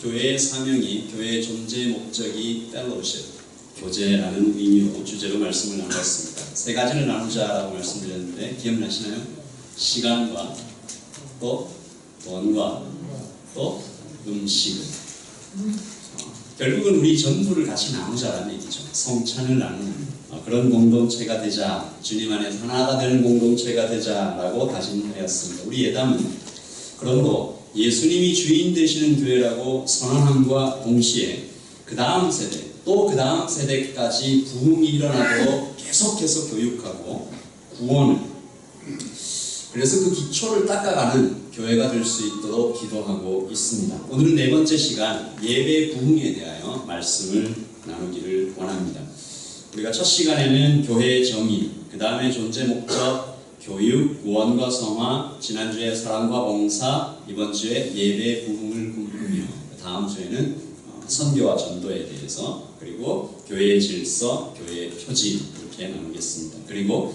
교회의 사명이, 교회의 존재 목적이 펠로우십, 교제라는 의미로 주제로 말씀을 나눴습니다. 세 가지를 나누자라고 말씀드렸는데 기억나시나요? 시간과 또 돈과 또 음식을. 결국은 우리 전부를 같이 나누자라는 얘기죠. 성찬을 나누는 그런 공동체가 되자, 주님 안에서 하나가 되는 공동체가 되자라고 다짐하였습니다. 우리 예담은 그러므로 예수님이 주인 되시는 교회라고 선언함과 동시에 그 다음 세대, 또 그 다음 세대까지 부흥이 일어나도록 계속해서 교육하고 구원을, 그래서 그 기초를 닦아가는 교회가 될 수 있도록 기도하고 있습니다. 오늘은 네 번째 시간, 예배 부흥에 대하여 말씀을 나누기를 원합니다. 우리가 첫 시간에는 교회의 정의, 그 다음에 존재 목적, 교육, 구원과 성화, 지난주에 사랑과 봉사, 이번 주에 예배 부흥을 꿈꾸며, 다음 주에는 선교와 전도에 대해서, 그리고 교회의 질서, 교회의 표지, 이렇게 나누겠습니다. 그리고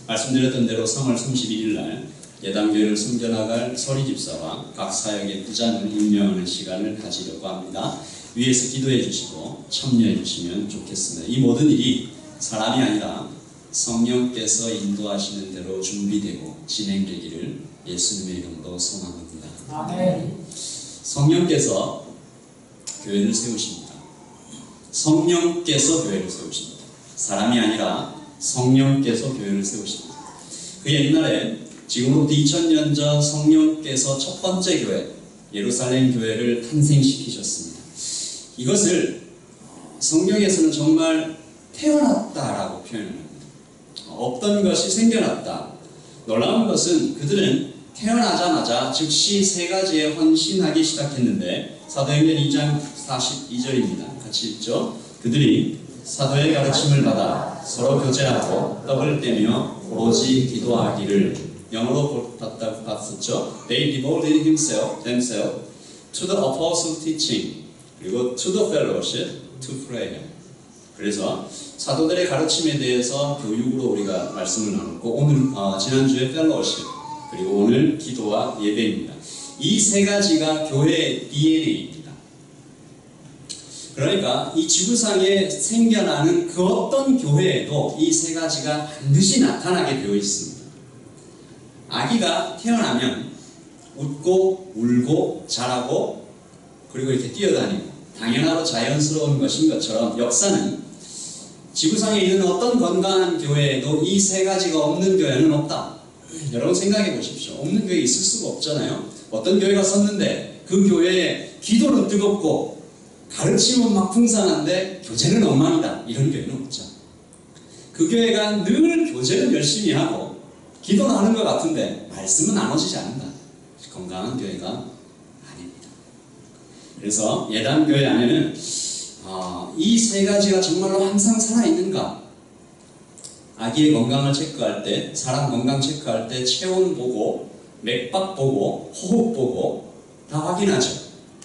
말씀드렸던 대로 3월 31일 날 예담교회를 숨겨나갈 서리 집사와 각 사역의 부장을 임명하는 시간을 가지려고 합니다. 위에서 기도해 주시고 참여해 주시면 좋겠습니다. 이 모든 일이 사람이 아니라 성령께서 인도하시는 대로 준비되고 진행되기를 예수님의 이름으로 소망합니다. 아멘. 성령께서 교회를 세우십니다. 성령께서 교회를 세우십니다. 사람이 아니라 성령께서 교회를 세우십니다. 그 옛날에 지금으로부터 2000년 전 성령께서 첫 번째 교회, 예루살렘 교회를 탄생시키셨습니다. 이것을 성경에서는 정말 태어났다라고 표현합니다. 없던 것이 생겨났다. 놀라운 것은 그들은 태어나자마자 즉시 세 가지에 헌신하기 시작했는데, 사도행전 2장 42절입니다. 같이 읽죠. 그들이 사도의 가르침을 받아 서로 교제하고 떡을 떼며 오로지 기도하기를, 영어로 봤었죠. They devoted themselves to the apostle teaching, 그리고 to the fellowship, to prayer. 그래서 사도들의 가르침에 대해서 교육으로 우리가 말씀을 나눴고, 오늘 지난주에 fellowship, 그리고 오늘 기도와 예배입니다. 이 세 가지가 교회의 DNA입니다. 그러니까 이 지구상에 생겨나는 그 어떤 교회에도 이 세 가지가 반드시 나타나게 되어 있습니다. 아기가 태어나면 웃고 울고 자라고 그리고 이렇게 뛰어다니고 당연하고 자연스러운 것인 것처럼, 역사는 지구상에 있는 어떤 건강한 교회에도 이 세 가지가 없는 교회는 없다. 여러분 생각해 보십시오. 없는 교회 있을 수가 없잖아요. 어떤 교회가 섰는데 그 교회에 기도는 뜨겁고 가르침은 막 풍성한데 교제는 엉망이다, 이런 교회는 없죠. 그 교회가 늘 교제는 열심히 하고 기도는 하는 것 같은데 말씀은 나눠지지 않는다. 건강한 교회가 아닙니다. 그래서 예담교회 안에는 이 세 가지가 정말로 항상 살아있는가? 아기의 건강을 체크할 때, 사람 건강 체크할 때 체온 보고, 맥박 보고, 호흡 보고 다 확인하죠.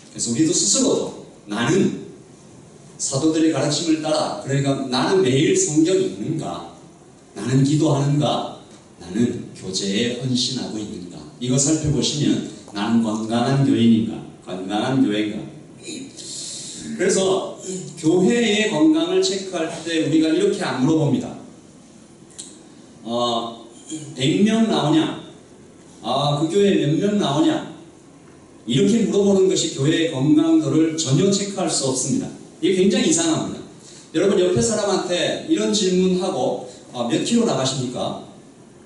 그래서 우리도 스스로도 나는 사도들의 가르침을 따라, 그러니까 나는 매일 성경 읽는가? 나는 기도하는가? 나는 교제에 헌신하고 있는가? 이거 살펴보시면 나는 건강한 교인인가? 건강한 교회인가? 그래서 교회의 건강을 체크할 때 우리가 이렇게 안 물어봅니다. 100명 나오냐? 그 교회에 몇 명 나오냐? 이렇게 물어보는 것이 교회의 건강도를 전혀 체크할 수 없습니다. 이게 굉장히 이상합니다. 여러분 옆에 사람한테 이런 질문하고 몇 킬로 나가십니까?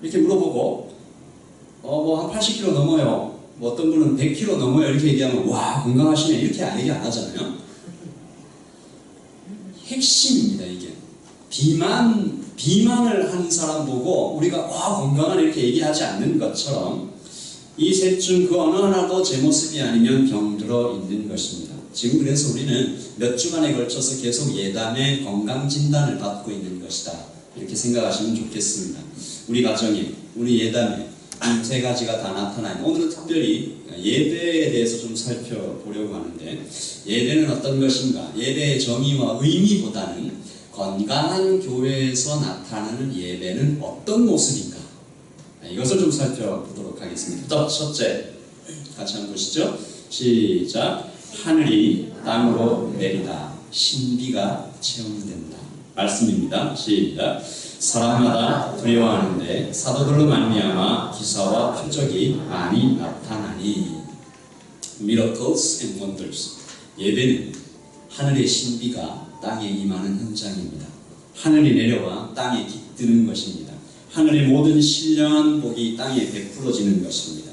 이렇게 물어보고 뭐 한 80킬로 넘어요. 뭐 어떤 분은 100킬로 넘어요. 이렇게 얘기하면 와 건강하시네, 이렇게 얘기 안 하잖아요. 핵심입니다. 이게 비만을 하는 사람 보고 우리가 와 건강하네 이렇게 얘기하지 않는 것처럼, 이 셋 중 그 어느 하나도 제 모습이 아니면 병들어 있는 것입니다. 지금 그래서 우리는 몇 주간에 걸쳐서 계속 예담의 건강 진단을 받고 있는 것이다, 이렇게 생각하시면 좋겠습니다. 우리 가정에, 우리 예담에 이 세 가지가 다 나타나요. 오늘은 특별히 예배에 대해서 좀 살펴보려고 하는데, 예배는 어떤 것인가? 예배의 정의와 의미보다는 건강한 교회에서 나타나는 예배는 어떤 모습인가? 이것을 좀 살펴보도록 하겠습니다. 첫째, 같이 한번 보시죠. 시작. 하늘이 땅으로 내리다. 신비가 체험된다. 말씀입니다. 시작. 사람마다 두려워하는데 사도들로 말미암아 기사와 표적이 많이 나타나니. Miracles and wonders. 예배는 하늘의 신비가 땅에 임하는 현장입니다. 하늘이 내려와 땅에 깃드는 것입니다. 하늘의 모든 신령한 복이 땅에 베풀어지는 것입니다.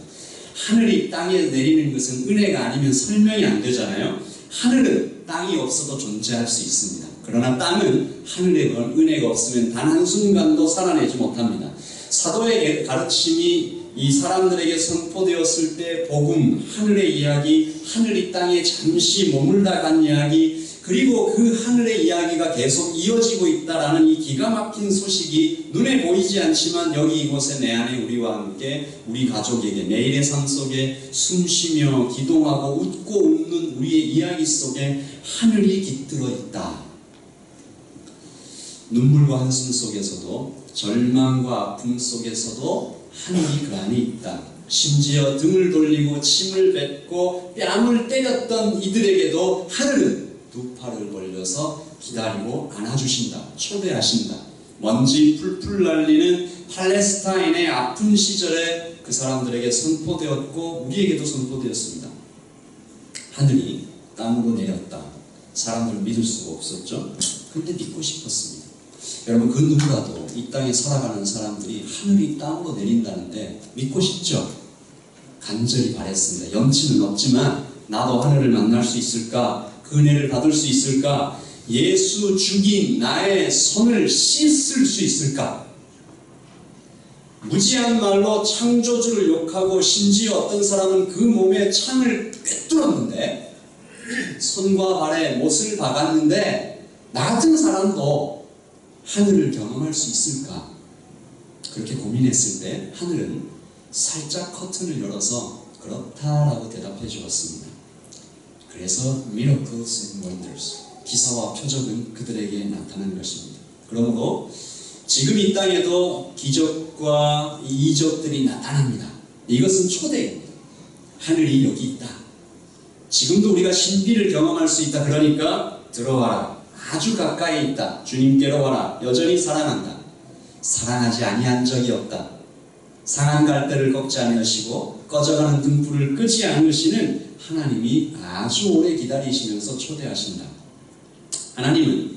하늘이 땅에 내리는 것은 은혜가 아니면 설명이 안 되잖아요. 하늘은 땅이 없어도 존재할 수 있습니다. 그러나 땅은 하늘의 은혜가 없으면 단 한순간도 살아내지 못합니다. 사도의 가르침이 이 사람들에게 선포되었을 때 복음, 하늘의 이야기, 하늘이 땅에 잠시 머물다 간 이야기, 그리고 그 하늘의 이야기가 계속 이어지고 있다라는 이 기가 막힌 소식이 눈에 보이지 않지만 여기 이곳에 내 안에 우리와 함께 우리 가족에게 매일의 삶 속에 숨쉬며 기도하고 웃고 웃는 우리의 이야기 속에 하늘이 깃들어 있다. 눈물과 한숨 속에서도 절망과 아픔 속에서도 하늘이 그 안에 있다. 심지어 등을 돌리고 침을 뱉고 뺨을 때렸던 이들에게도 하늘은 두 팔을 벌려서 기다리고 안아주신다. 초대하신다. 먼지 풀풀 날리는 팔레스타인의 아픈 시절에 그 사람들에게 선포되었고 우리에게도 선포되었습니다. 하늘이 땅으로 내렸다. 사람들은 믿을 수가 없었죠. 근데 믿고 싶었습니다. 여러분, 그 누구라도 이 땅에 살아가는 사람들이 하늘이 땅으로 내린다는데 믿고 싶죠? 간절히 바랬습니다. 염치는 없지만 나도 하늘을 만날 수 있을까? 그 은혜를 받을 수 있을까? 예수 죽인 나의 손을 씻을 수 있을까? 무지한 말로 창조주를 욕하고 심지어 어떤 사람은 그 몸에 창을 꿰뚫었는데 손과 발에 못을 박았는데 나 같은 사람도 하늘을 경험할 수 있을까? 그렇게 고민했을 때 하늘은 살짝 커튼을 열어서 그렇다라고 대답해 주었습니다. 그래서 Miracles and Wonders, 기사와 표적은 그들에게 나타난 것입니다. 그러므로 지금 이 땅에도 기적과 이적들이 나타납니다. 이것은 초대입니다. 하늘이 여기 있다. 지금도 우리가 신비를 경험할 수 있다. 그러니까 들어와라. 아주 가까이 있다. 주님께로 와라. 여전히 사랑한다. 사랑하지 아니한 적이 없다. 상한 갈대를 꺾지 않으시고 꺼져가는 등불을 끄지 않으시는 하나님이 아주 오래 기다리시면서 초대하신다. 하나님은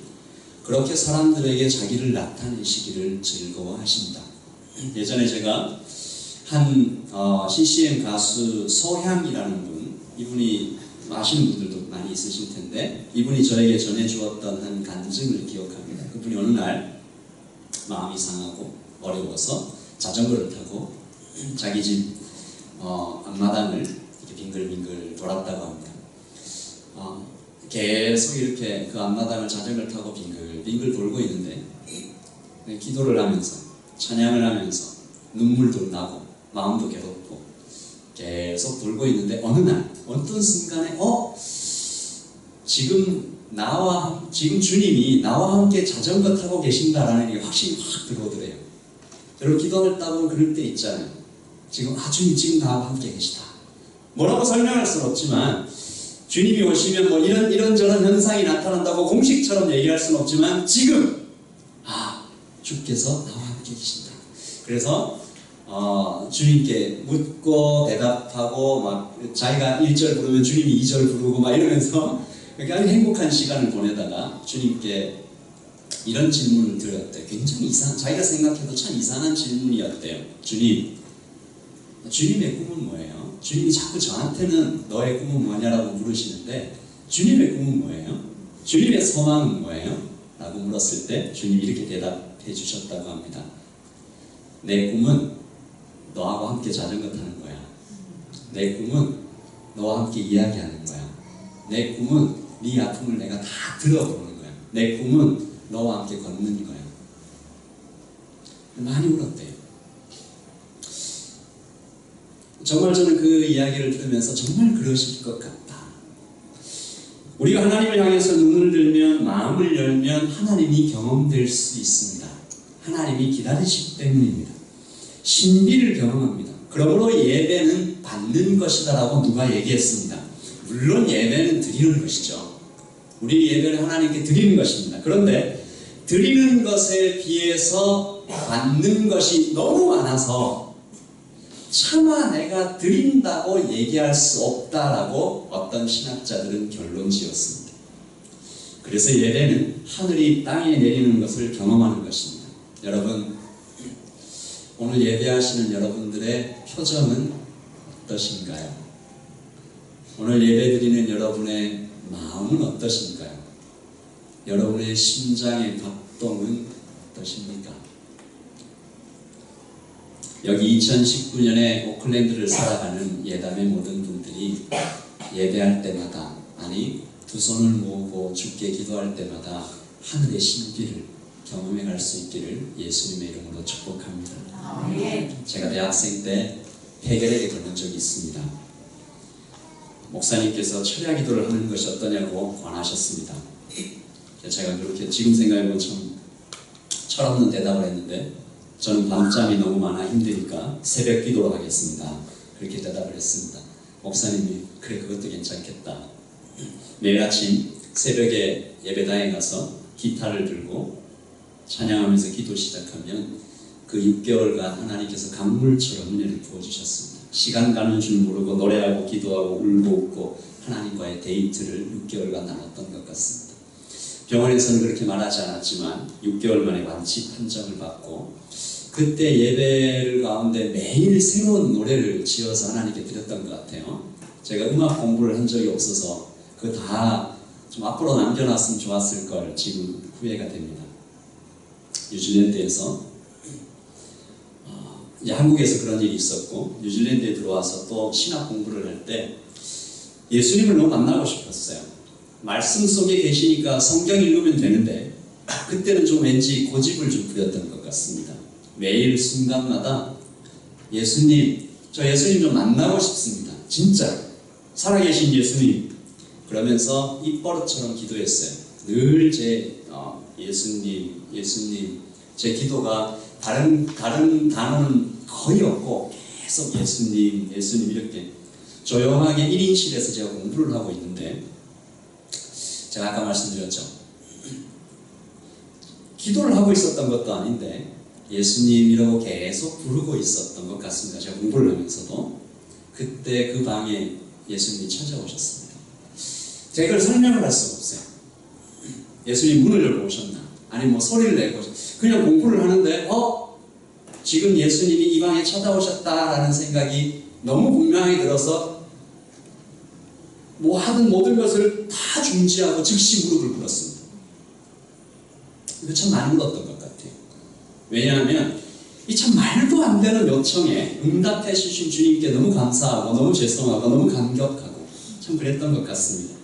그렇게 사람들에게 자기를 나타내시기를 즐거워하신다. 예전에 제가 한 CCM 가수 서향이라는 분, 이분이 아시는 분들도 많이 있으실 텐데 이분이 저에게 전해주었던 한 간증을 기억합니다. 그분이 어느 날 마음이 상하고 어려워서 자전거를 타고 자기 집 앞마당을 이렇게 빙글빙글 돌았다고 합니다. 계속 이렇게 그 앞마당을 자전거를 타고 빙글빙글 돌고 있는데 기도를 하면서 찬양을 하면서 눈물도 나고 마음도 괴롭고 계속 돌고 있는데 어느 날 어떤 순간에 지금 주님이 나와 함께 자전거 타고 계신다라는 게 확신이 확 들어오더래요. 여러분, 기도할 때 보면 그럴 때 있잖아요. 주님 지금 나와 함께 계시다. 뭐라고 설명할 수는 없지만 주님이 오시면 뭐 이런저런 현상이 나타난다고 공식처럼 얘기할 수는 없지만 지금 주께서 나와 함께 계신다. 그래서 주님께 묻고 대답하고 막 자기가 1절 부르면 주님이 2절 부르고 막 이러면서 아주 행복한 시간을 보내다가 주님께 이런 질문을 드렸대요. 굉장히 자기가 생각해도 참 이상한 질문이었대요. 주님의 꿈은 뭐예요? 주님이 자꾸 저한테는 너의 꿈은 뭐냐라고 물으시는데 주님의 꿈은 뭐예요? 주님의 소망은 뭐예요? 라고 물었을 때 주님이 이렇게 대답해 주셨다고 합니다. 내 꿈은 너하고 함께 자전거 타는 거야. 내 꿈은 너와 함께 이야기하는 거야. 내 꿈은 네 아픔을 내가 다 들어보는 거야. 내 꿈은 너와 함께 걷는 거야. 많이 울었대요. 정말 저는 그 이야기를 들으면서 정말 그러실 것 같다. 우리가 하나님을 향해서 눈을 들면 마음을 열면 하나님이 경험될 수 있습니다. 하나님이 기다리시기 때문입니다. 신비를 경험합니다. 그러므로 예배는 받는 것이다 라고 누가 얘기했습니다. 물론 예배는 드리는 것이죠. 우리 예배는 하나님께 드리는 것입니다. 그런데 드리는 것에 비해서 받는 것이 너무 많아서 차마 내가 드린다고 얘기할 수 없다라고 어떤 신학자들은 결론 지었습니다. 그래서 예배는 하늘이 땅에 내리는 것을 경험하는 것입니다. 여러분, 오늘 예배하시는 여러분들의 표정은 어떠신가요? 오늘 예배드리는 여러분의 마음은 어떠신가요? 여러분의 심장의 박동은 어떠십니까? 여기 2019년에 오클랜드를 살아가는 예담의 모든 분들이 예배할 때마다, 아니 두 손을 모으고 주께 기도할 때마다 하늘의 신비를 경험해 갈 수 있기를 예수님의 이름으로 축복합니다. 제가 대학생 때 폐결핵에 걸린 적이 있습니다. 목사님께서 철야 기도를 하는 것이 어떠냐고 권하셨습니다. 제가 그렇게 지금 생각해보면 참 철없는 대답을 했는데, 저는 밤잠이 너무 많아 힘드니까 새벽 기도로 하겠습니다. 그렇게 대답을 했습니다. 목사님이 그래, 그것도 괜찮겠다. 매일 아침 새벽에 예배당에 가서 기타를 들고 찬양하면서 기도 시작하면 그 6개월간 하나님께서 강물처럼 은혜를 부어주셨습니다. 시간 가는 줄 모르고 노래하고 기도하고 울고 웃고 하나님과의 데이트를 6개월간 나눴던 것 같습니다. 병원에서는 그렇게 말하지 않았지만 6개월 만에 완치 판정을 받고, 그때 예배를 가운데 매일 새로운 노래를 지어서 하나님께 드렸던 것 같아요. 제가 음악 공부를 한 적이 없어서 그거 다 좀 앞으로 남겨놨으면 좋았을 걸 지금 후회가 됩니다. 뉴질랜드에서 한국에서 그런 일이 있었고, 뉴질랜드에 들어와서 또 신학 공부를 할 때 예수님을 너무 만나고 싶었어요. 말씀 속에 계시니까 성경 읽으면 되는데, 그때는 좀 왠지 고집을 좀 부렸던 것 같습니다. 매일 순간마다 예수님, 저 예수님 좀 만나고 싶습니다. 진짜 살아계신 예수님. 그러면서 입버릇처럼 기도했어요. 늘 제 예수님, 제 기도가 다른 단어는 거의 없고 계속 예수님 이렇게 조용하게 1인실에서 제가 공부를 하고 있는데, 제가 아까 말씀드렸죠. 기도를 하고 있었던 것도 아닌데 예수님이라고 계속 부르고 있었던 것 같습니다. 제가 공부를 하면서도. 그때 그 방에 예수님이 찾아오셨습니다. 제가 그걸 설명을 할 수가 없어요. 예수님 문을 열고 오셨나, 아니 뭐 소리를 내고 그냥 공부를 하는데 지금 예수님이 이 방에 찾아오셨다라는 생각이 너무 분명히 들어서 뭐 하든 모든 것을 다 중지하고 즉시 무릎을 꿇었습니다. 이거 참 많이 묻었던 것 같아요. 왜냐하면 이 참 말도 안 되는 요청에 응답해 주신 주님께 너무 감사하고 너무 죄송하고 너무 감격하고 참 그랬던 것 같습니다.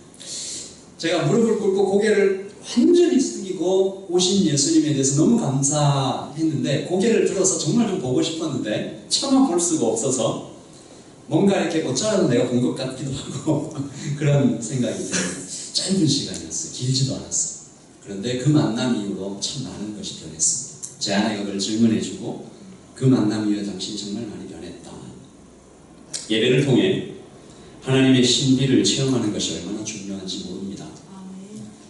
제가 무릎을 꿇고 고개를 완전히 숙이고 오신 예수님에 대해서 너무 감사했는데, 고개를 들어서 정말 좀 보고 싶었는데 차마 볼 수가 없어서 뭔가 이렇게 어쩌면 내가 본 것 같기도 하고 그런 생각이 들어요. 짧은 시간이었어요. 길지도 않았어요. 그런데 그 만남 이후로 참 많은 것이 변했습니다. 제 아내가 그걸 질문해주고, 그 만남 이후에 당신이 정말 많이 변했다. 예배를 통해 하나님의 신비를 체험하는 것이 얼마나 중요한지 모릅니다.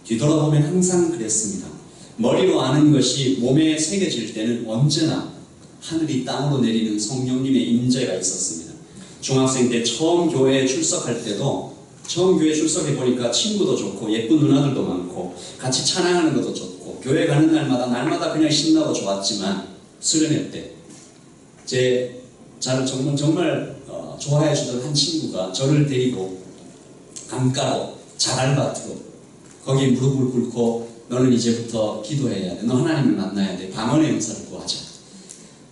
뒤돌아보면 항상 그랬습니다. 머리로 아는 것이 몸에 새겨질 때는 언제나 하늘이 땅으로 내리는 성령님의 임재가 있었습니다. 중학생 때 처음 교회에 출석할 때도, 처음 교회에 출석해 보니까 친구도 좋고 예쁜 누나들도 많고 같이 찬양하는 것도 좋고 교회 가는 날마다 그냥 신나고 좋았지만, 수련회 때 저를 정말 좋아해 주던 한 친구가 저를 데리고 강가로 자갈밭으로 거기 무릎을 꿇고 너는 이제부터 기도해야 돼. 너 하나님을 만나야 돼. 방언의 은사를 구하자.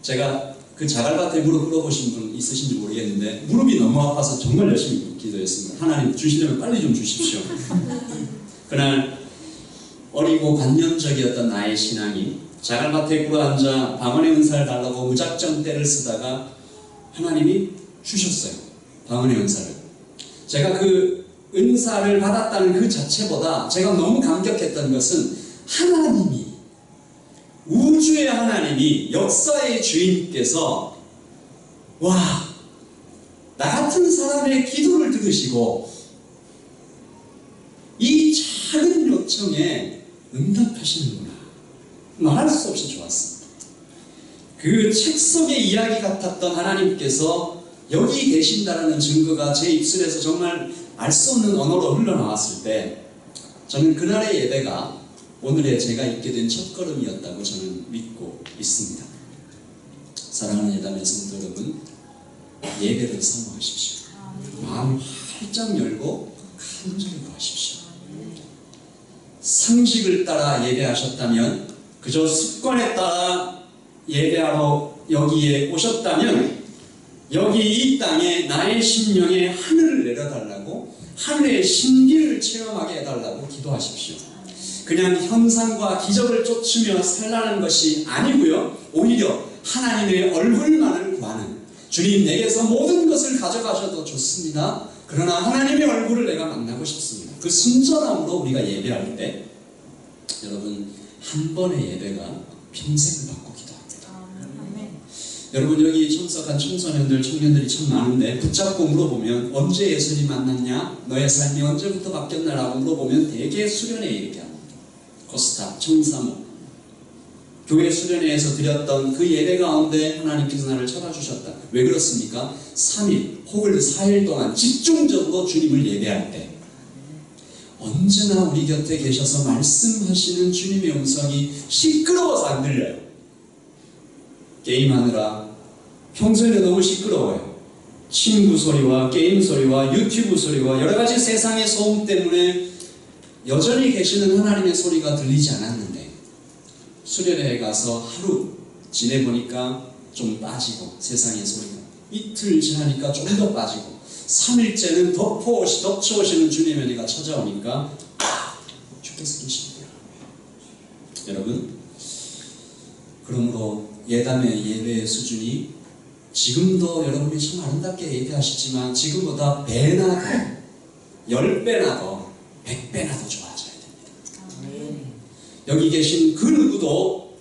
제가 그 자갈밭에 무릎 꿇어보신 분 있으신지 모르겠는데 무릎이 너무 아파서 정말 열심히 기도했습니다. 하나님 주시려면 빨리 좀 주십시오. 그날 어리고 관념적이었던 나의 신앙이 자갈밭에 꿇어앉아 방언의 은사를 달라고 무작정 때를 쓰다가 하나님이 주셨어요. 방언의 은사를. 제가 그 은사를 받았다는 그 자체보다 제가 너무 감격했던 것은 하나님이, 우주의 하나님이, 역사의 주인께서 나 같은 사람의 기도를 들으시고 요청에 응답하시는구나. 말할 수 없이 좋았습니다. 그 책 속의 이야기 같았던 하나님께서 여기 계신다라는 증거가 제 입술에서 정말 알 수 없는 언어로 흘러나왔을 때 저는 그날의 예배가 오늘의 제가 있게 된 첫걸음이었다고 저는 믿고 있습니다. 사랑하는 예담의 성도 여러분, 예배를 사모하십시오. 마음 활짝 열고 간절히 구하십시오. 상식을 따라 예배하셨다면, 그저 습관에 따라 예배하러 여기에 오셨다면, 여기 이 땅에 나의 심령에 하늘을 내려달라고, 하늘의 신비를 체험하게 해달라고 기도하십시오. 그냥 현상과 기적을 쫓으며 살라는 것이 아니고요, 오히려 하나님의 얼굴만을 구하는, 주님 내게서 모든 것을 가져가셔도 좋습니다. 그러나 하나님의 얼굴을 내가 만나고 싶습니다. 그 순전함으로 우리가 예배할 때 여러분, 한 번의 예배가 평생을 받고 기도합니다. 여러분, 여기 참석한 청소년들, 청년들이 참 많은데 붙잡고 물어보면 언제 예수님 만났냐? 너의 삶이 언제부터 바뀌었나라고 물어보면 대개 수련회 얘기합니다. 코스타, 청사모, 교회 수련회에서 드렸던 그 예배 가운데 하나님께서 나를 찾아주셨다. 왜 그렇습니까? 3일 혹은 4일 동안 집중적으로 주님을 예배할 때 언제나 우리 곁에 계셔서 말씀하시는 주님의 음성이 시끄러워서 안 들려요. 게임하느라 평소에는 너무 시끄러워요. 친구 소리와 게임 소리와 유튜브 소리와 여러가지 세상의 소음 때문에 여전히 계시는 하나님의 소리가 들리지 않았는데 수련회에 가서 하루 지내보니까 좀 빠지고, 세상의 소리가 이틀 지나니까 좀 더 빠지고, 3일째는 덮쳐오시는 주님의 은혜가 찾아오니까 주께서 계십니다. 여러분, 그러므로 예담의 예배의 수준이 지금도 여러분이 참 아름답게 예배하시지만 지금보다 배나 더, 10배나 더, 100배나 더 좋아져야 됩니다. 여기 계신 그 누구도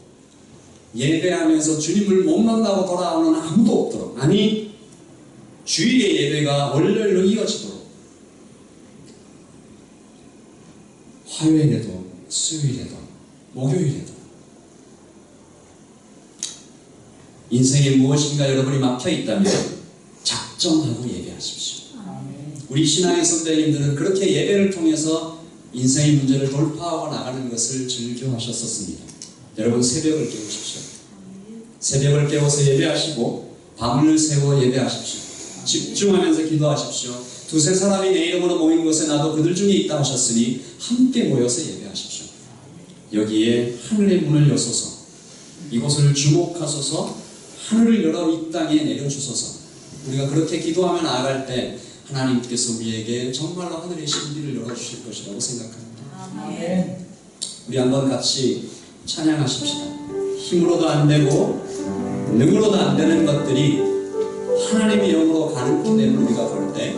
예배하면서 주님을 못 만나고 돌아오는 아무도 없도록, 아니 주일의 예배가 월요일로 이어지도록, 화요일에도 수요일에도 목요일에도 인생에 무엇인가 여러분이 막혀있다면 작정하고 예배하십시오. 우리 신앙의 선배님들은 그렇게 예배를 통해서 인생의 문제를 돌파하고 나가는 것을 즐겨하셨었습니다. 여러분, 새벽을 깨우십시오. 새벽을 깨워서 예배하시고 밤을 새워 예배하십시오. 집중하면서 기도하십시오. 두세 사람이 내 이름으로 모인 곳에 나도 그들 중에 있다 하셨으니 함께 모여서 예배하십시오. 여기에 하늘의 문을 여소서, 이곳을 주목하소서, 하늘을 열어 이 땅에 내려주소서. 우리가 그렇게 기도하며 나아갈 때 하나님께서 우리에게 정말로 하늘의 신비를 열어주실 것이라고 생각합니다. 아멘. 우리 한번 같이 찬양하십시다. 힘으로도 안 되고 능으로도 안 되는 것들이 하나님의 영으로 가는 길을 우리가 볼 때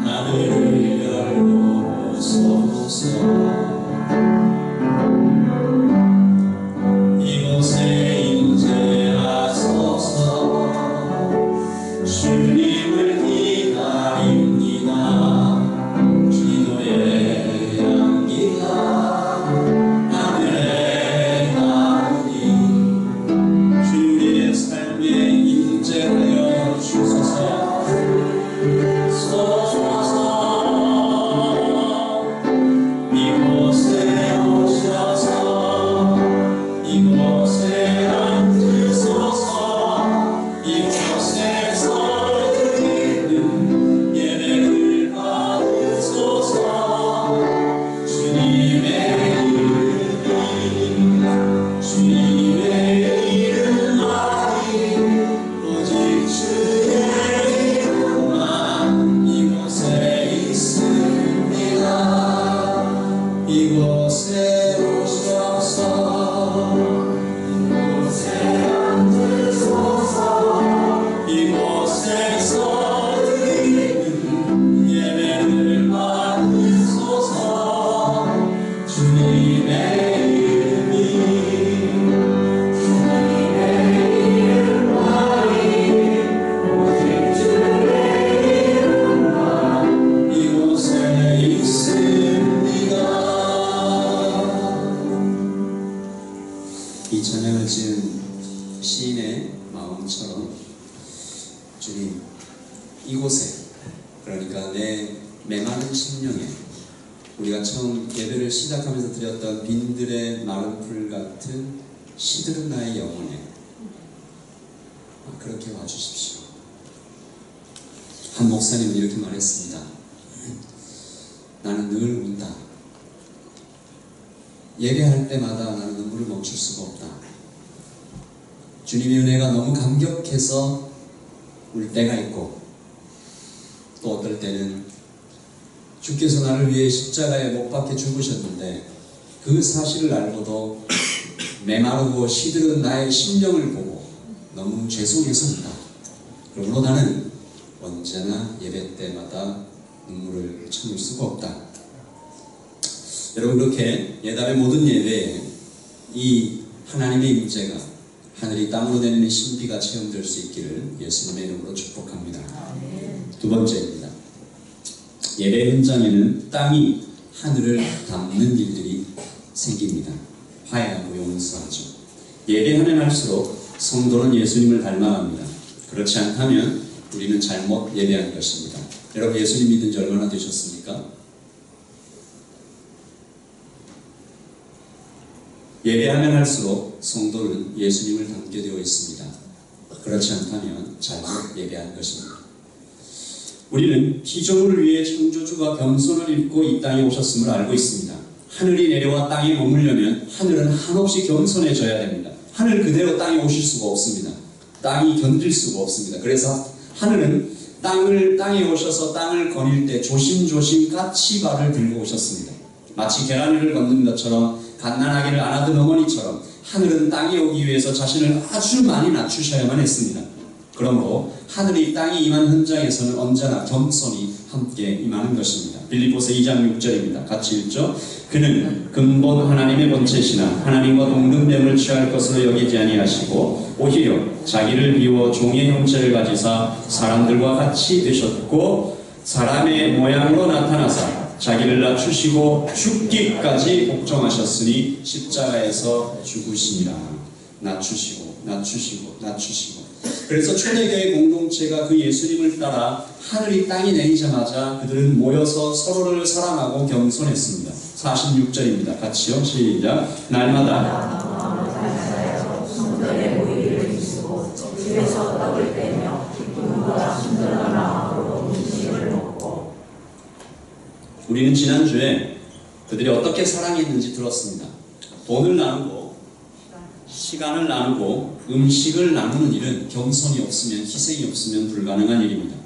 하늘을 열고 이 찬양을 지은 시인의 마음처럼 주님, 이곳에, 그러니까 내 메마른 심령에 우리가 처음 예배를 시작하면서 드렸던 빈들의 마른 풀 같은 시들은 나의 영혼에 그렇게 와주십시오. 한 목사님은 이렇게 말했습니다. 나는 늘 운다. 예배할 때마다 나는 눈물을 멈출 수가 없다. 주님의 은혜가 너무 감격해서 울 때가 있고, 또 어떨 때는 주께서 나를 위해 십자가에 못 박혀 죽으셨는데 그 사실을 알고도 메마르고 시들은 나의 심령을 보고 너무 죄송해서 운다. 그러므로 나는 언제나 예배 때마다 눈물을 참을 수가 없다. 여러분, 그렇게 예담의 모든 예배에 이 하나님의 임재가 하늘이 땅으로 내리는 신비가 체험될 수 있기를 예수님의 이름으로 축복합니다. 두 번째입니다. 예배 현장에는 땅이 하늘을 닮는 일들이 생깁니다. 화해하고 용서하죠. 예배하면 할수록 성도는 예수님을 닮아갑니다. 그렇지 않다면 우리는 잘못 예배한 것입니다. 여러분, 예수님 믿은 지 얼마나 되셨습니까? 예배하면 할수록 성도는 예수님을 닮게 되어 있습니다. 그렇지 않다면 잘못 예배한 것입니다. 우리는 피조물을 위해 창조주가 겸손을 입고 이 땅에 오셨음을 알고 있습니다. 하늘이 내려와 땅에 머물려면 하늘은 한없이 겸손해져야 됩니다. 하늘 그대로 땅에 오실 수가 없습니다. 땅이 견딜 수가 없습니다. 그래서 하늘은 땅에 오셔서 땅을 거닐 때 조심조심 까치발을 들고 오셨습니다. 마치 계란 위를 걷는 것처럼, 갓난아기를 안아든 어머니처럼 하늘은 땅에 오기 위해서 자신을 아주 많이 낮추셔야만 했습니다. 그러므로 하늘이 땅에 임한 현장에서는 언제나 겸손히 함께 임하는 것입니다. 빌립보서 2장 6절입니다. 같이 읽죠. 그는 근본 하나님의 본체시나 하나님과 동등됨을 취할 것으로 여기지 아니하시고 오히려 자기를 비워 종의 형체를 가지사 사람들과 같이 되셨고 사람의 모양으로 나타나사 자기를 낮추시고 죽기까지 복종하셨으니 십자가에서 죽으시니라. 낮추시고. 그래서 초대교회 공동체가 그 예수님을 따라 하늘이 땅이 내리자마자 그들은 모여서 서로를 사랑하고 겸손했습니다. 46절입니다. 같이요. 시작. 날마다 성전에 모이기를 힘쓰고 집에서 떡을 떼며 기쁨보다 순전한 마음으로 음식을 먹고. 우리는 지난주에 그들이 어떻게 사랑했는지 들었습니다. 돈을 나누고 시간을 나누고 음식을 나누는 일은 겸손이 없으면, 희생이 없으면 불가능한 일입니다.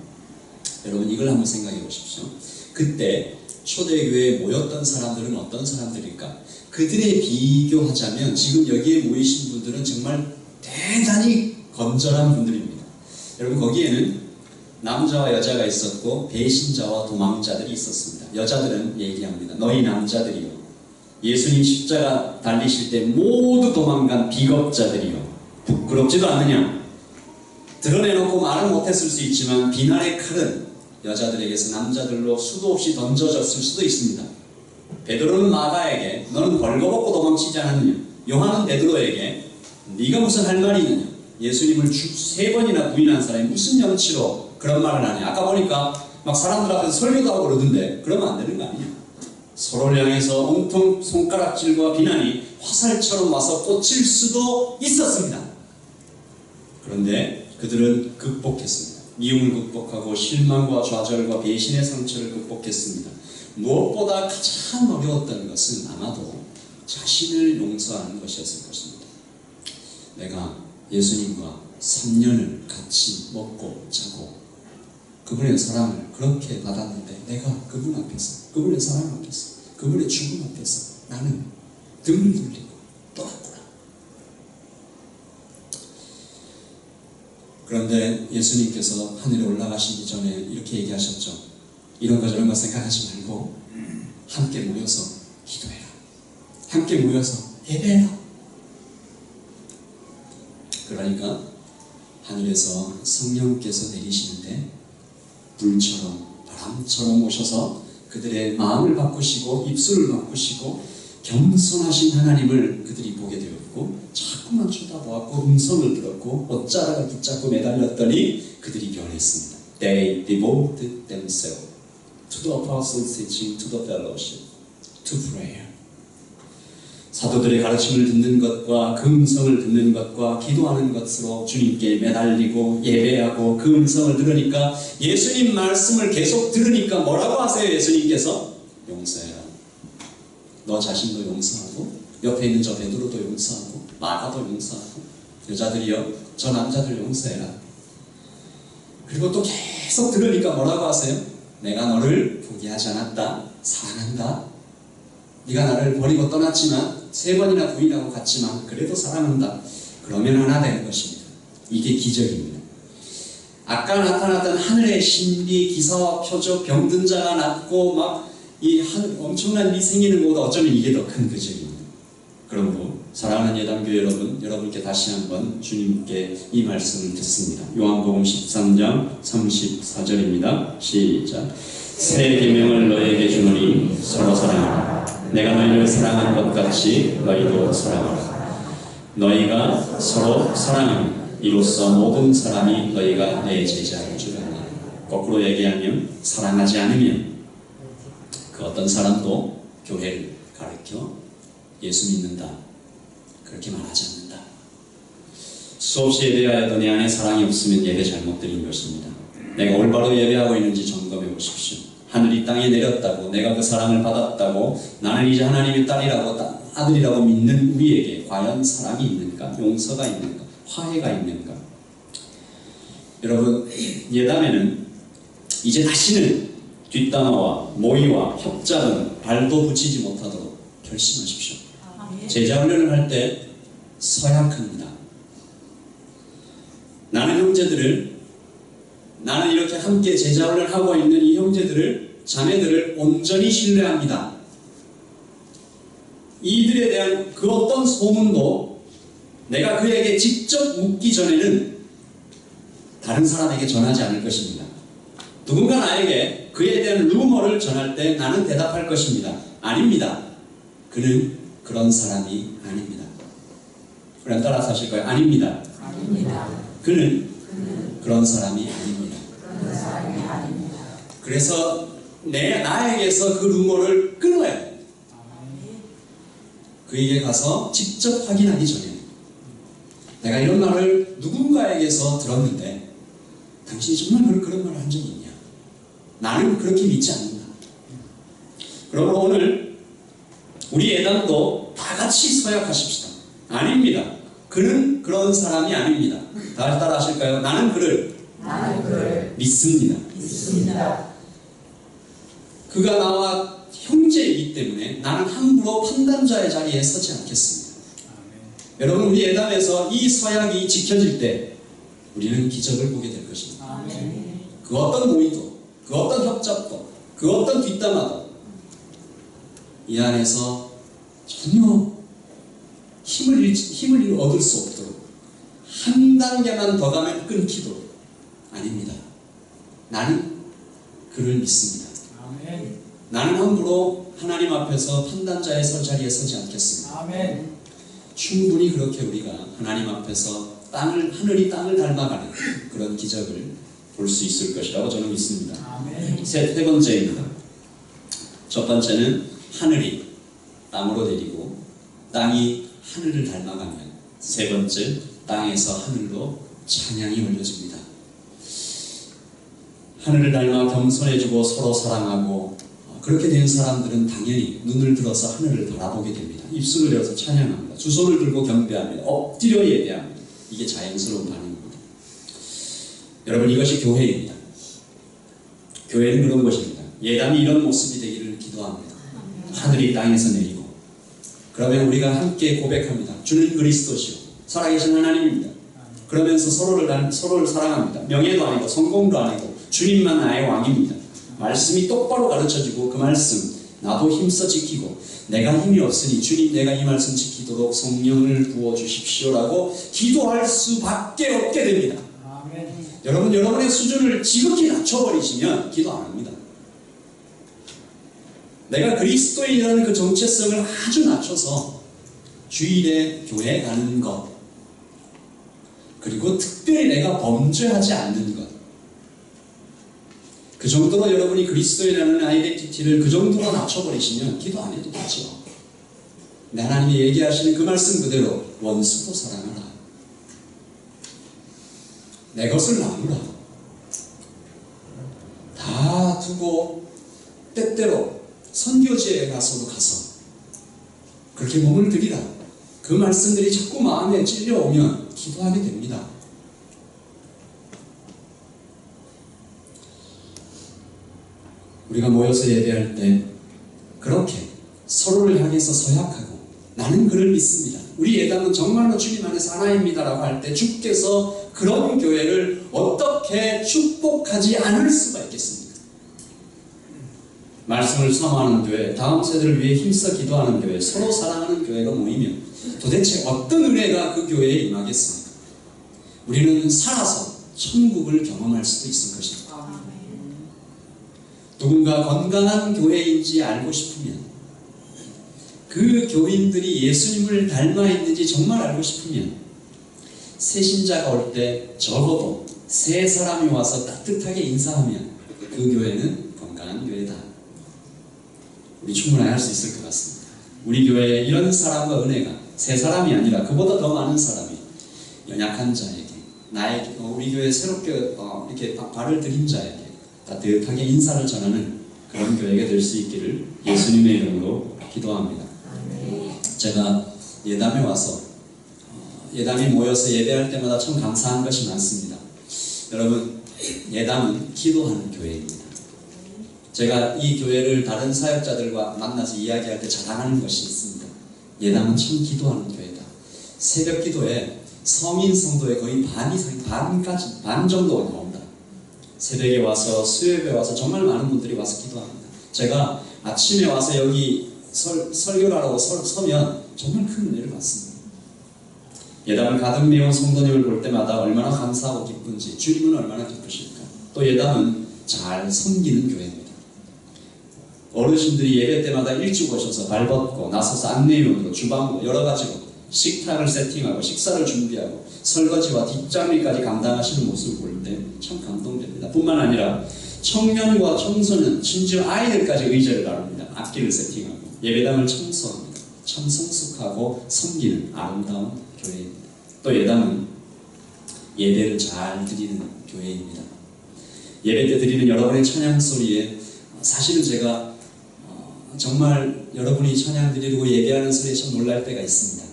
여러분, 이걸 한번 생각해 보십시오. 그때 초대교회에 모였던 사람들은 어떤 사람들일까? 그들에 비교하자면 지금 여기에 모이신 분들은 정말 대단히 건전한 분들입니다. 여러분, 거기에는 남자와 여자가 있었고 배신자와 도망자들이 있었습니다. 여자들은 얘기합니다. 너희 남자들이요, 예수님 십자가 달리실 때 모두 도망간 비겁자들이요, 부끄럽지도 않느냐? 드러내놓고 말은 못했을 수 있지만 비난의 칼은 여자들에게서 남자들로 수도 없이 던져졌을 수도 있습니다. 베드로는 마가에게 너는 벌거벗고 도망치지 않았느냐? 요한은 베드로에게 네가 무슨 할 말이 있느냐? 예수님을 3번이나 부인한 사람이 무슨 염치로 그런 말을 하냐? 아까 보니까 막 사람들 앞에서 설교도 하고 그러던데 그러면 안 되는 거 아니냐? 서로를 향해서 온통 손가락질과 비난이 화살처럼 와서 꽂힐 수도 있었습니다. 그런데 그들은 극복했습니다. 미움을 극복하고 실망과 좌절과 배신의 상처를 극복했습니다. 무엇보다 가장 어려웠던 것은 아마도 자신을 용서하는 것이었을 것입니다. 내가 예수님과 3년을 같이 먹고 자고 그분의 사랑을 그렇게 받았는데 내가 그분 앞에서, 그분의 사랑 앞에서, 그분의 죽음 앞에서 나는 등을 돌리고 떠났구나. 그런데 예수님께서 하늘에 올라가시기 전에 이렇게 얘기하셨죠. 이런 거 저런 거 생각하지 말고 함께 모여서 기도해라. 함께 모여서 예배해라. 그러니까 하늘에서 성령께서 내리시는데 불처럼 바람처럼 오셔서 그들의 마음을 바꾸시고 입술을 바꾸시고 겸손하신 하나님을 그들이 보게 되었고 자꾸만 쳐다보았고 음성을 들었고 옷자락을 붙잡고 매달렸더니 그들이 변했습니다. They devoted themselves to the apostles' teaching, to the fellowship, to prayer. 사도들의 가르침을 듣는 것과 그 음성을 듣는 것과 기도하는 것으로 주님께 매달리고 예배하고 그 음성을 들으니까 예수님 말씀을 계속 들으니까 뭐라고 하세요? 예수님께서 용서해라. 너 자신도 용서하고 옆에 있는 저 베드로도 용서하고 마가도 용서하고 여자들이여 저 남자들 용서해라. 그리고 또 계속 들으니까 뭐라고 하세요? 내가 너를 포기하지 않았다. 사랑한다. 네가 나를 버리고 떠났지만 3번이나 부인하고 갔지만 그래도 사랑한다. 그러면 하나 되는 것입니다. 이게 기적입니다. 아까 나타났던 하늘의 신비, 기사와 표적, 병든 자가 낫고 막 이 엄청난 일이 생기는 것보다 어쩌면 이게 더 큰 기적입니다. 그러므로 사랑하는 예담교회 여러분, 여러분께 다시 한번 주님께 이 말씀을 듣습니다. 요한복음 13장 34절입니다. 시작. 새 계명을 너희에게 주노니 서로 사랑하라. 내가 너희를 사랑한 것 같이 너희도 사랑하라. 너희가 서로 사랑하면 이로써 모든 사람이 너희가 내 제자인 줄 아나. 거꾸로 얘기하면 사랑하지 않으면 그 어떤 사람도 교회를 가르쳐 예수 믿는다 그렇게 말하지 않는다. 수없이 예배하여도 내 안에 사랑이 없으면 예배 잘못 드린 것입니다. 내가 올바로 예배하고 있는지 점검해 보십시오. 하늘이 땅에 내렸다고 내가 그 사랑을 받았다고 나는 이제 하나님의 딸이라고 아들이라고 믿는 우리에게 과연 사랑이 있는가? 용서가 있는가? 화해가 있는가? 여러분, 예담에는 이제 다시는 뒷담화와 모의와 협작은 발도 붙이지 못하도록 결심하십시오. 제자 훈련을 할 때 서약합니다. 나는 이렇게 함께 제자 훈련을 하고 있는 이 형제들을, 자매들을 온전히 신뢰합니다. 이들에 대한 그 어떤 소문도 내가 그에게 직접 묻기 전에는 다른 사람에게 전하지 않을 것입니다. 누군가 나에게 그에 대한 루머를 전할 때 나는 대답할 것입니다. 아닙니다. 그는 그런 사람이 아닙니다. 그럼 따라서 하실 거예요. 아닙니다. 그는 그런 사람이 아닙니다. 그래서 나에게서 그 루머를 끊어야 돼요. 그에게 가서 직접 확인하기 전에 내가 이런 말을 누군가에게서 들었는데 당신이 정말 그런 말을 한 적이 있냐? 나는 그렇게 믿지 않는다. 그러므로 오늘 우리 예담도 다 같이 서약하십시다. 아닙니다. 그는 그런 사람이 아닙니다. 다시 따라 하실까요? 나는 그를 믿습니다. 그가 나와 형제이기 때문에 나는 함부로 판단자의 자리에 서지 않겠습니다. 여러분, 우리 예담에서 이 서약이 지켜질 때 우리는 기적을 보게 될 것입니다. 그 어떤 모의도, 그 어떤 협잡도, 그 어떤 뒷담화도 이 안에서 전혀 힘을 얻을 수 없도록 한 단계만 더 가면 끊기도록 아닙니다. 나는 그를 믿습니다. 나는 함부로 하나님 앞에서 판단자의 자리에 서지 않겠습니다. 충분히 그렇게 우리가 하나님 앞에서 하늘이 땅을 닮아가는 그런 기적을 볼 수 있을 것이라고 저는 믿습니다. 세 번째입니다. 첫 번째는 하늘이 땅으로 내리고 땅이 하늘을 닮아가면, 세 번째, 땅에서 하늘로 찬양이 올려집니다. 하늘을 닮아 겸손해지고 서로 사랑하고 그렇게 된 사람들은 당연히 눈을 들어서 하늘을 바라보게 됩니다. 입술을 열어서 찬양합니다. 두 손을 들고 경배합니다. 엎드려 예배합니다. 이게 자연스러운 반응입니다. 여러분, 이것이 교회입니다. 교회는 그런 것입니다. 예담이 이런 모습이 되기를 기도합니다. 하늘이 땅에서 내리고, 그러면 우리가 함께 고백합니다. 주는 그리스도시요 살아계신 하나님입니다. 그러면서 서로를 사랑합니다. 명예도 아니고 성공도 아니고 주님만 나의 왕입니다. 말씀이 똑바로 가르쳐지고 그 말씀 나도 힘써 지키고 내가 힘이 없으니 주님 내가 이 말씀 지키도록 성령을 부어주십시오라고 기도할 수밖에 없게 됩니다. 아멘. 여러분의 수준을 지극히 낮춰버리시면 기도 안 합니다. 내가 그리스도인이라는 그 정체성을 아주 낮춰서 주일에 교회 가는 것, 그리고 특별히 내가 범죄하지 않는 것, 그 정도로 여러분이 그리스도인이라는 아이덴티티를 그 정도로 낮춰버리시면 기도 안 해도 되죠. 근데 하나님이 얘기하시는 그 말씀 그대로 원수도 사랑하라, 내 것을 나누라, 다 두고 때때로 선교지에 가서도 가서 그렇게 몸을 들이라, 그 말씀들이 자꾸 마음에 찔려오면 기도하게 됩니다. 우리가 모여서 예배할 때 그렇게 서로를 향해서 서약하고 나는 그를 믿습니다, 우리 예당은 정말로 주님 안에서 하나입니다라고 할 때 주께서 그런 교회를 어떻게 축복하지 않을 수가 있겠습니까? 말씀을 사모하는 교회, 다음 세대를 위해 힘써 기도하는 교회, 서로 사랑하는 교회가 모이면 도대체 어떤 은혜가 그 교회에 임하겠습니까? 우리는 살아서 천국을 경험할 수도 있을 것입니다. 누군가 건강한 교회인지 알고 싶으면, 그 교인들이 예수님을 닮아 있는지 정말 알고 싶으면, 새 신자가 올 때 적어도 세 사람이 와서 따뜻하게 인사하면 그 교회는 건강한 교회다, 우리 충분히 할 수 있을 것 같습니다. 우리 교회에 이런 사람과 은혜가 세 사람이 아니라 그보다 더 많은 사람이 연약한 자에게, 나에게, 우리 교회에 새롭게 이렇게 발을 들인 자에게 따뜻하게 인사를 전하는 그런 교회가 될 수 있기를 예수님의 이름으로 기도합니다. 제가 예담에 와서 예담이 모여서 예배할 때마다 참 감사한 것이 많습니다. 여러분, 예담은 기도하는 교회입니다. 제가 이 교회를 다른 사역자들과 만나서 이야기할 때 자랑하는 것이 있습니다. 예담은 참 기도하는 교회다. 새벽 기도에 성인 성도의 거의 반 정도 나옵니다. 새벽에 와서, 수요일에 와서 정말 많은 분들이 와서 기도합니다. 제가 아침에 와서 여기 설교를 하러 서면 정말 큰 은혜를 받습니다. 예담을 가득 메운 성도님을 볼 때마다 얼마나 감사하고 기쁜지, 주님은 얼마나 기쁘실까. 또 예담은 잘 섬기는 교회입니다. 어르신들이 예배 때마다 일찍 오셔서 발벗고 나서서 안내위원으로 주방으로 여러 가지로 식탁을 세팅하고 식사를 준비하고 설거지와 뒷정리까지 감당하시는 모습을 볼 때 참 감동됩니다. 뿐만 아니라 청년과 청소년, 심지어 아이들까지 의자를 나눕니다. 악기를 세팅하고 예배당을 청소합니다. 참 성숙하고 섬기는 아름다운 교회입니다. 또 예담은 예배를 잘 드리는 교회입니다. 예배 때 드리는 여러분의 찬양 소리에 사실은 제가 정말 여러분이 찬양 드리고 예배하는 소리에 참 놀랄 때가 있습니다.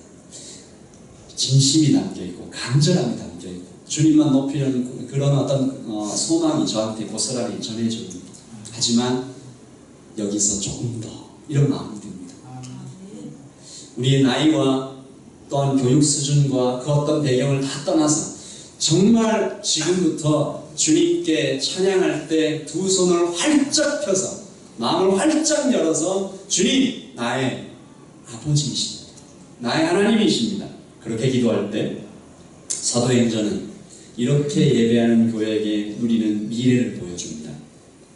진심이 담겨있고 간절함이 담겨있고 주님만 높이려는 그런 어떤 소망이 저한테 고스란히 전해집니다. 하지만 여기서 조금 더 이런 마음이 듭니다. 우리의 나이와 또한 교육 수준과 그 어떤 배경을 다 떠나서 정말 지금부터 주님께 찬양할 때 두 손을 활짝 펴서 마음을 활짝 열어서 주님, 나의 아버지이십니다, 나의 하나님이십니다, 그렇게 기도할 때 사도행전은 이렇게 예배하는 교회에게 누리는 미래를 보여줍니다.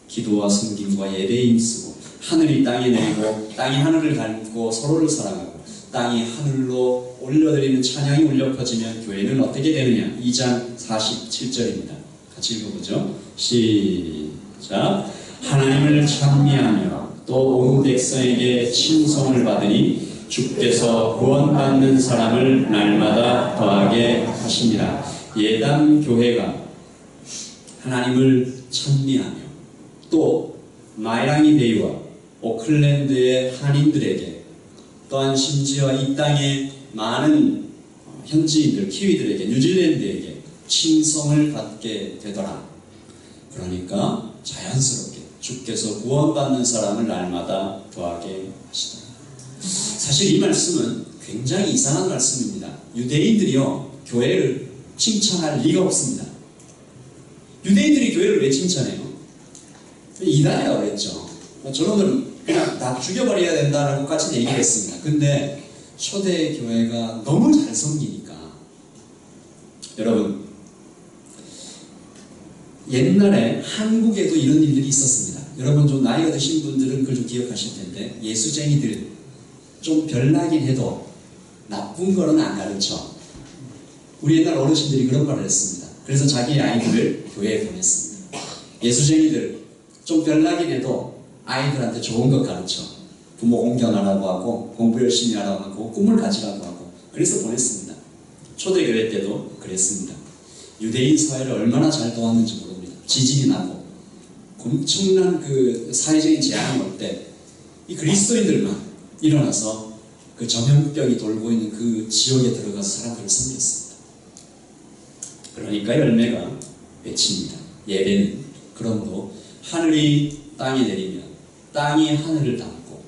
기도와 섬김과 예배에 힘쓰고 하늘이 땅에 내리고 땅이 하늘을 닮고 서로를 사랑하고 땅이 하늘로 올려드리는 찬양이 울려 퍼지면 교회는 어떻게 되느냐. 2장 47절입니다. 같이 읽어보죠. 시작. 하나님을 찬미하며 또 온 백성에게 칭송을 받으니 주께서 구원받는 사람을 날마다 더하게 하십니다. 예담 교회가 하나님을 찬미하며 또 마이라니 베이와 오클랜드의 한인들에게 또한 심지어 이 땅의 많은 현지인들, 키위들에게, 뉴질랜드에게 칭송을 받게 되더라. 그러니까 자연스럽게 주께서 구원받는 사람을 날마다 더하게 하시더라. 사실 이 말씀은 굉장히 이상한 말씀입니다. 유대인들이요, 교회를 칭찬할 리가 없습니다. 유대인들이 교회를 왜 칭찬해요? 이단이라고 그랬죠. 저놈들은 그냥 다 죽여버려야 된다라고까지 얘기를 했습니다. 근데 초대 교회가 너무 잘 섬기니까 여러분 옛날에 한국에도 이런 일들이 있었습니다. 여러분 좀 나이가 드신 분들은 그걸 좀 기억하실 텐데 예수쟁이들 좀 별나긴 해도 나쁜 거는 안 가르쳐. 우리 옛날 어르신들이 그런 말을 했습니다. 그래서 자기 아이들을 교회에 보냈습니다. 예수쟁이들 좀 별나긴 해도 아이들한테 좋은 것 가르쳐. 부모 공경하라고 하고 공부 열심히 하라고 하고 꿈을 가지라고 하고 그래서 보냈습니다. 초대교회 때도 그랬습니다. 유대인 사회를 얼마나 잘 도왔는지 모릅니다. 지진이 나고 엄청난 그 사회적인 재앙이 올 때 이 그리스도인들만 일어나서 그 전염병이 돌고 있는 그 지역에 들어가서 사람들을 섬겼습니다. 그러니까 열매가 맺힙니다. 예배는 그럼도 하늘이 땅에 내리면 땅이 하늘을 담고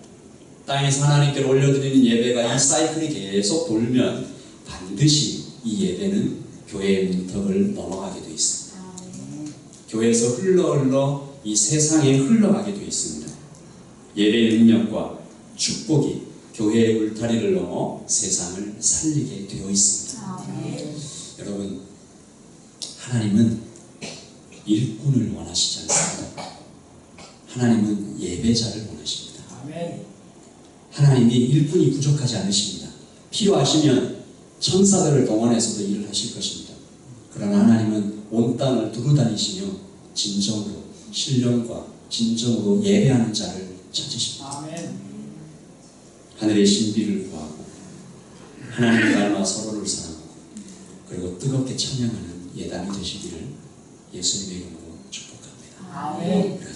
땅에서 하나님께 올려드리는 예배가 이 사이클이 계속 돌면 반드시 이 예배는 교회의 문턱을 넘어가게 되어 있습니다. 교회에서 흘러 이 세상에 흘러가게 되어 있습니다. 예배의 능력과 축복이 교회의 울타리를 넘어 세상을 살리게 되어 있습니다. 여러분, 하나님은 일꾼을 원하시지 않습니다. 하나님은 예배자를 원하십니다. 하나님이 일꾼이 부족하지 않으십니다. 필요하시면 천사들을 동원해서도 일을 하실 것입니다. 그러나 하나님은 온 땅을 두루 다니시며 진정으로 신령과 진정으로 예배하는 자를 찾으십니다. 하늘의 신비를 구하고 하나님을 닮아 서로를 사랑하고 그리고 뜨겁게 찬양하는 예담이 되시기를 예수님의 이름으로 축복합니다. 우리가